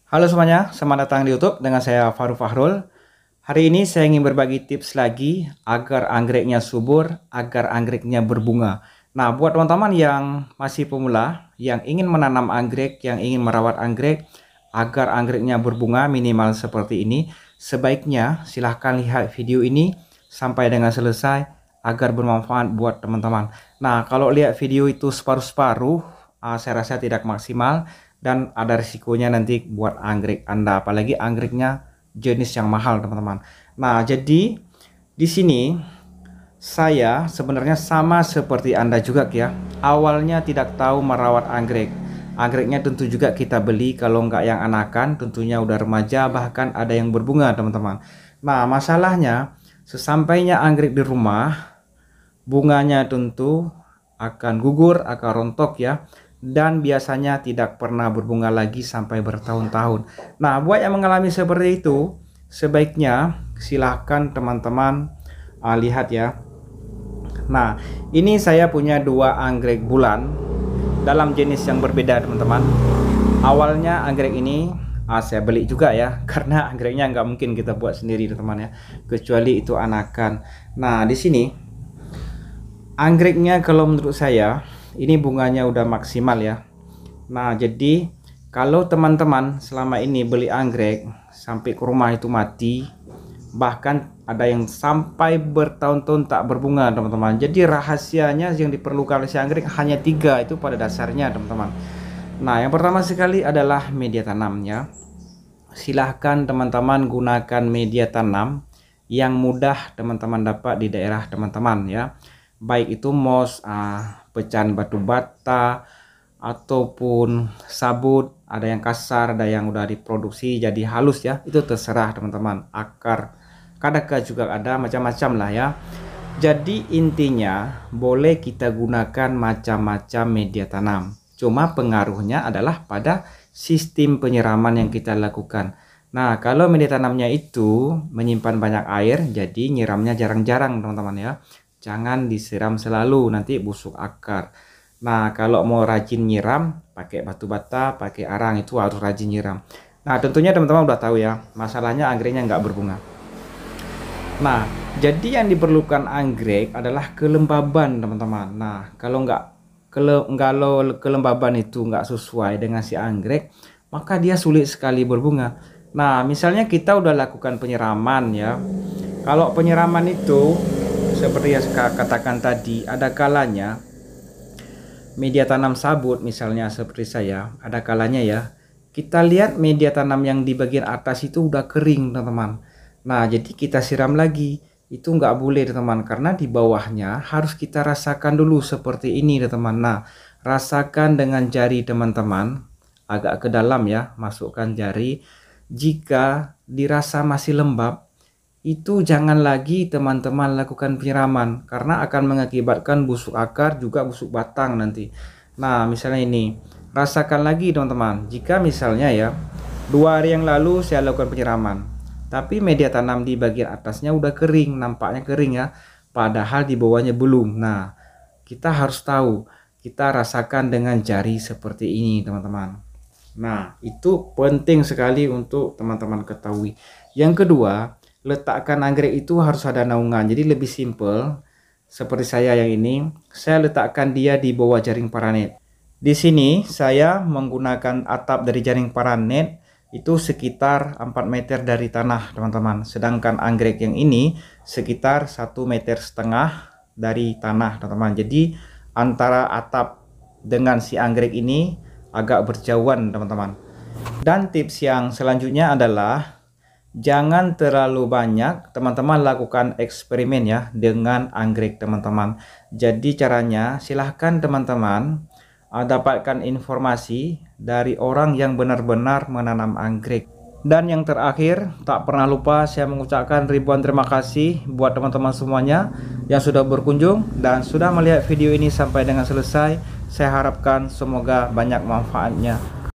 Halo semuanya, selamat datang di YouTube dengan saya Faru Fahrul. Hari ini saya ingin berbagi tips lagi agar anggreknya subur, agar anggreknya berbunga. Nah, buat teman-teman yang masih pemula, yang ingin menanam anggrek, yang ingin merawat anggrek, agar anggreknya berbunga minimal seperti ini, sebaiknya silahkan lihat video ini sampai dengan selesai agar bermanfaat buat teman-teman. Nah, kalau lihat video itu separuh-separuh, saya rasa tidak maksimal dan ada risikonya nanti buat anggrek Anda, apalagi anggreknya jenis yang mahal, teman-teman. Nah, jadi di sini saya sebenarnya sama seperti Anda juga ya. Awalnya tidak tahu merawat anggrek. Anggreknya tentu juga kita beli, kalau nggak yang anakan, tentunya udah remaja, bahkan ada yang berbunga, teman-teman. Nah, masalahnya sesampainya anggrek di rumah, bunganya tentu akan gugur, akan rontok ya, dan biasanya tidak pernah berbunga lagi sampai bertahun-tahun. Nah, buat yang mengalami seperti itu, sebaiknya silahkan teman-teman lihat ya. Nah, ini saya punya dua anggrek bulan dalam jenis yang berbeda, teman-teman. Awalnya anggrek ini saya beli juga ya, karena anggreknya nggak mungkin kita buat sendiri, teman-teman ya, kecuali itu anakan. Nah, di sini anggreknya kalau menurut saya ini bunganya udah maksimal ya. Nah, jadi kalau teman-teman selama ini beli anggrek sampai ke rumah itu mati, bahkan ada yang sampai bertahun-tahun tak berbunga, teman-teman. Jadi rahasianya yang diperlukan oleh si anggrek hanya tiga itu pada dasarnya, teman-teman. Nah, yang pertama sekali adalah media tanamnya. Silahkan teman-teman gunakan media tanam yang mudah teman-teman dapat di daerah teman-teman ya, baik itu mos, pecahan batu bata, ataupun sabut. Ada yang kasar, ada yang udah diproduksi jadi halus ya, itu terserah teman-teman. Akar kadaka juga ada, macam-macam lah ya. Jadi intinya boleh kita gunakan macam-macam media tanam, cuma pengaruhnya adalah pada sistem penyiraman yang kita lakukan. Nah, kalau media tanamnya itu menyimpan banyak air, jadi nyiramnya jarang-jarang, teman-teman ya. Jangan disiram selalu, nanti busuk akar. Nah, kalau mau rajin nyiram, pakai batu bata, pakai arang, itu harus rajin nyiram. Nah, tentunya teman-teman udah tahu ya, masalahnya anggreknya nggak berbunga. Nah, jadi yang diperlukan anggrek adalah kelembaban, teman-teman. Nah, kalau kelembaban itu nggak sesuai dengan si anggrek, maka dia sulit sekali berbunga. Nah, misalnya kita udah lakukan penyiraman ya. Kalau penyiraman itu seperti yang saya katakan tadi, ada kalanya media tanam sabut misalnya seperti saya, ada kalanya ya, kita lihat media tanam yang di bagian atas itu udah kering, teman-teman. Nah, jadi kita siram lagi. Itu nggak boleh, teman-teman, karena di bawahnya harus kita rasakan dulu seperti ini, teman-teman. Nah, rasakan dengan jari teman-teman, agak ke dalam ya, masukkan jari. Jika dirasa masih lembab, itu jangan lagi teman-teman lakukan penyiraman, karena akan mengakibatkan busuk akar juga busuk batang nanti. Nah, misalnya ini, rasakan lagi teman-teman, jika misalnya ya 2 hari yang lalu saya lakukan penyiraman, tapi media tanam di bagian atasnya udah kering, nampaknya kering ya, padahal di bawahnya belum. Nah, kita harus tahu, kita rasakan dengan jari seperti ini, teman-teman. Nah, itu penting sekali untuk teman-teman ketahui. Yang kedua, letakkan anggrek itu harus ada naungan, jadi lebih simple. Seperti saya yang ini, saya letakkan dia di bawah jaring paranet. Di sini saya menggunakan atap dari jaring paranet itu sekitar 4 meter dari tanah, teman-teman. Sedangkan anggrek yang ini sekitar 1,5 meter dari tanah, teman-teman. Jadi antara atap dengan si anggrek ini agak berjauhan, teman-teman. Dan tips yang selanjutnya adalah jangan terlalu banyak teman-teman lakukan eksperimen ya dengan anggrek, teman-teman. Jadi caranya silahkan teman-teman dapatkan informasi dari orang yang benar-benar menanam anggrek. Dan yang terakhir, tak pernah lupa saya mengucapkan ribuan terima kasih buat teman-teman semuanya yang sudah berkunjung dan sudah melihat video ini sampai dengan selesai. Saya harapkan semoga banyak manfaatnya.